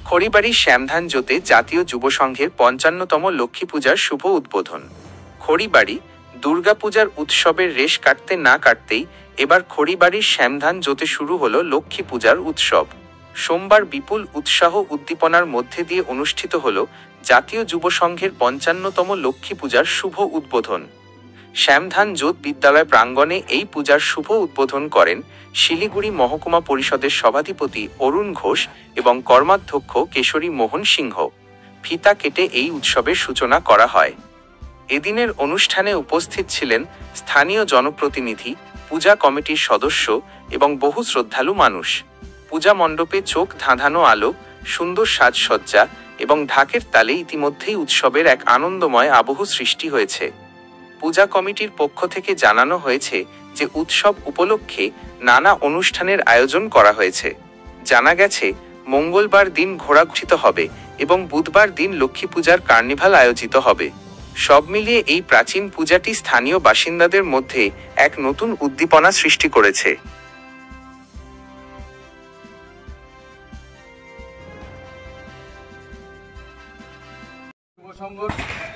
খড়িবাড়ি শ্যামধান জোতে জাতীয় যুব সংঘের ৫৫তম লক্ষ্মী পূজার শুভ উদ্বোধন। খড়িবাড়ি দুর্গাপূজার উৎসবের রেশ কাটতে না কাটতেই এবার খড়িবাড়ির শ্যামধান জোতে শুরু হলো লক্ষ্মী পূজার উৎসব। সোমবার বিপুল উৎসাহ উদ্দীপনার মধ্যে দিয়ে অনুষ্ঠিত হল জাতীয় যুব সংঘের ৫৫তম লক্ষ্মী পূজার শুভ উদ্বোধন। শ্যামধান জোত বিদ্যালয় প্রাঙ্গণে এই পূজার শুভ উদ্বোধন করেন শিলিগুড়ি মহকুমা পরিষদের সভাধিপতি অরুণ ঘোষ এবং কর্মাধ্যক্ষ কেশরী মোহন সিংহ। ফিতা কেটে এই উৎসবের সূচনা করা হয়। এদিনের অনুষ্ঠানে উপস্থিত ছিলেন স্থানীয় জনপ্রতিনিধি, পূজা কমিটির সদস্য এবং বহু শ্রদ্ধালু মানুষ। পূজা মণ্ডপে চোখ ধাঁধানো আলো, সুন্দর সাজসজ্জা এবং ঢাকের তালে ইতিমধ্যেই উৎসবের এক আনন্দময় আবহ সৃষ্টি হয়েছে। পূজা কমিটির পক্ষ থেকে জানানো হয়েছে যে উৎসব উপলক্ষে নানা অনুষ্ঠানের আয়োজন করা হয়েছে। জানা গেছে মঙ্গলবার দিন ঘোড়াঘুষিত হবে এবং বুধবার দিন লক্ষ্মী পূজার কার্নিভাল আয়োজিত হবে। সব মিলিয়ে এই প্রাচীন পূজাটি স্থানীয় বাসিন্দাদের মধ্যে এক নতুন উদ্দীপনা সৃষ্টি করেছে।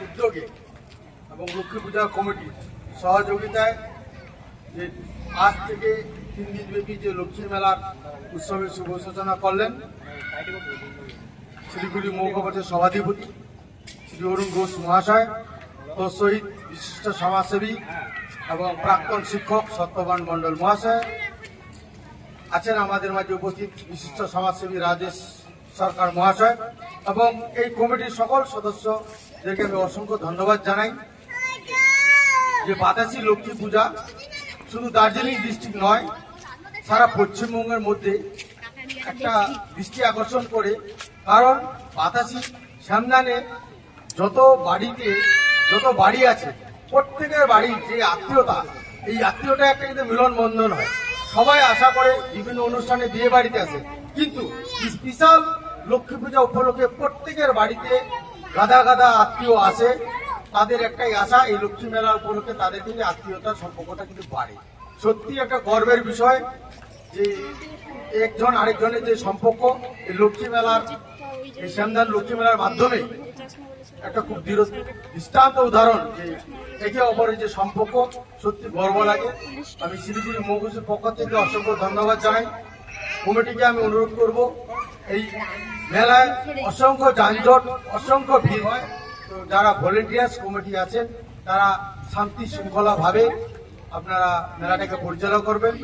উদ্যোগে এবং লক্ষ্মী পূজা কমিটির সহযোগিতায় যে আজ থেকে 3 দিনব্যাপী যে লক্ষ্মী মেলার উৎসবের শুভ সূচনা করলেন শিলিগুড়ি মহকুমা পরিষদের সভাধিপতি শ্রী অরুণ ঘোষ মহাশয়, তোর সহিত বিশিষ্ট সমাজসেবী এবং প্রাক্তন শিক্ষক সত্যবান মণ্ডল মহাশয় আছেন আমাদের মাঝে উপস্থিত বিশিষ্ট সমাজসেবী রাজেশ সরকার মহাশয় এবং এই কমিটির সকল সদস্যদেরকে আমি অসংখ্য ধন্যবাদ জানাই। যে বাতাসি লক্ষ্মী পূজা শুধু দার্জিলিং ডিস্ট্রিক্ট নয়, সারা পশ্চিমবঙ্গের মধ্যে একটা দৃষ্টি আকর্ষণ করে। কারণ বাতাসি শ্যামধানে যত বাড়ি আছে প্রত্যেকের বাড়ির যে আত্মীয়তা, এই আত্মীয়তা একটা কিন্তু মিলন বন্ধন হয়। সবাই আশা করে বিভিন্ন অনুষ্ঠানে বিয়ে বাড়িতে আসে, কিন্তু স্পেশাল লক্ষ্মী পূজা উপলক্ষে প্রত্যেকের বাড়িতে গাদা গাদা আত্মীয় আসে। তাদের একটাই আশা, এই লক্ষ্মী মেলা উপলক্ষে তাদের থেকে আত্মীয়তার সম্পর্কটা কিন্তু বাড়ে। সত্যি একটা গর্বের বিষয় যে একজন আরেকজনের যে সম্পর্ক এই লক্ষ্মী মেলার, এই শ্যামধান লক্ষ্মী মেলার মাধ্যমে একটা খুব দৃষ্টান্ত উদাহরণ যে একে অপরের যে সম্পর্ক, সত্যি গর্ব লাগে। আমি শিলিগুড়ি মহকুমার পক্ষ থেকে অসংখ্য ধন্যবাদ জানাই। কমিটিকে আমি অনুরোধ করব, এই মেলায় অসংখ্য যানজট, অসংখ্য ভিড় হয়, তো যারা ভলেন্টিয়ার্স কমিটি আছেন তারা শান্তি শৃঙ্খলা ভাবে আপনারা মেলাটাকে পরিচালনা করবেন।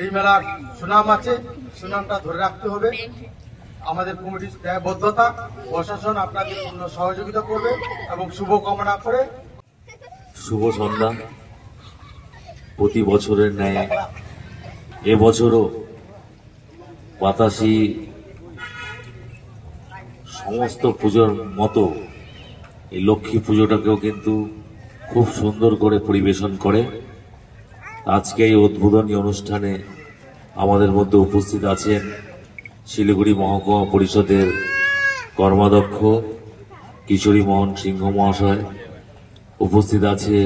এই মেলার সুনাম আছে, সুনামটা ধরে রাখতে হবে। আমাদের কমিটির দায়বদ্ধতা, প্রশাসন আপনাদের পূর্ণ সহযোগিতা করবে এবং শুভ কামনা করে শুভ সন্ধ্যা। প্রতি বছরের ন্যায় এবছরও বাতাসি সমস্ত পুজোর মতো এই লক্ষ্মী পুজোটাকেও কিন্তু খুব সুন্দর করে পরিবেশন করে। আজকে এই উদ্বোধনী অনুষ্ঠানে আমাদের মধ্যে উপস্থিত আছেন শিলিগুড়ি মহকুমা পরিষদের কর্মাধ্যক্ষ কিশোরী মোহন সিংহ মহাশয়, উপস্থিত আছে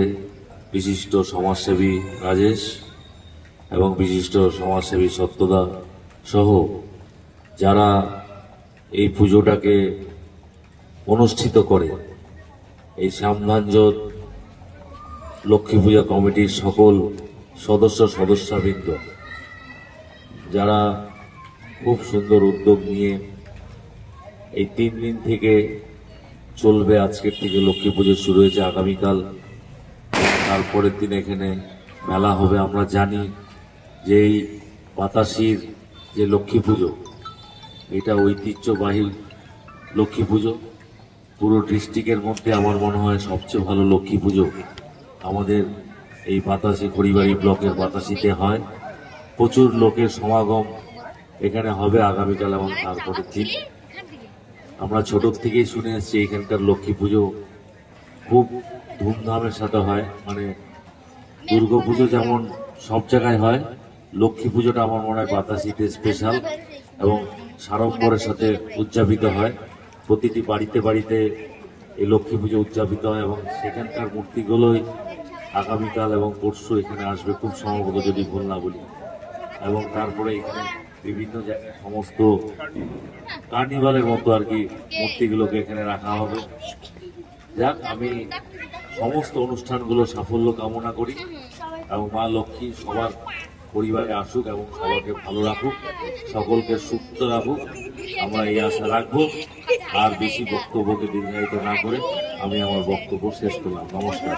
বিশিষ্ট সমাজসেবী রাজেশ এবং বিশিষ্ট সমাজসেবী সত্যদা সহ যারা এই পুজোটাকে অনুষ্ঠিত করে। এই শ্যামধান জোত লক্ষ্মী পূজা কমিটির সকল সদস্যবৃন্দ যারা খুব সুন্দর উদ্যোগ নিয়ে এই 3 দিন থেকে চলবে। আজকের থেকে লক্ষ্মী পুজো শুরু হয়েছে, আগামীকাল তারপরের দিন এখানে মেলা হবে। আমরা জানি যে এই বাতাসির যে লক্ষ্মী পুজো, এটা ঐতিহ্যবাহী লক্ষ্মী পুজো। পুরো ডিস্ট্রিক্টের মধ্যে আমার মনে হয় সবচেয়ে ভালো লক্ষ্মী পুজো আমাদের এই বাতাসি খড়িবাড়ি ব্লকের বাতাসিতে হয়। প্রচুর লোকের সমাগম এখানে হবে আগামীকাল এবং তারপরের দিন। আমরা ছোট থেকেই শুনে এসেছি এখানকার লক্ষ্মী পুজো খুব ধুমধামের সাথে হয়। মানে দুর্গা পুজো যেমন সব জায়গায় হয়, লক্ষ্মী পুজোটা আমার মনে হয় বাতাসিতে স্পেশাল এবং সাড়ম্বরের সাথে উদযাপিত হয়। প্রতিটি বাড়িতে বাড়িতে এই লক্ষ্মী পুজো উদযাপিত হয় এবং সেখানকার মূর্তিগুলোই আগামীকাল এবং পরশু এখানে আসবে খুব সম্ভবত, যদি ভুল না বলি। এবং তারপরে এখানে বিভিন্ন সমস্ত কার্নিভালের মতো আর কি মূর্তিগুলোকে এখানে রাখা হবে। যাক, আমি সমস্ত অনুষ্ঠানগুলো সাফল্য কামনা করি এবং মা লক্ষ্মী সবার পরিবারে আসুক এবং সবাইকে ভালো রাখুক, সকলকে সুস্থ রাখুক, আমরা এই আশা রাখবো। আর বেশি বক্তব্যকে দীর্ঘায়িত না করে আমি আমার বক্তব্য শেষ করলাম। নমস্কার।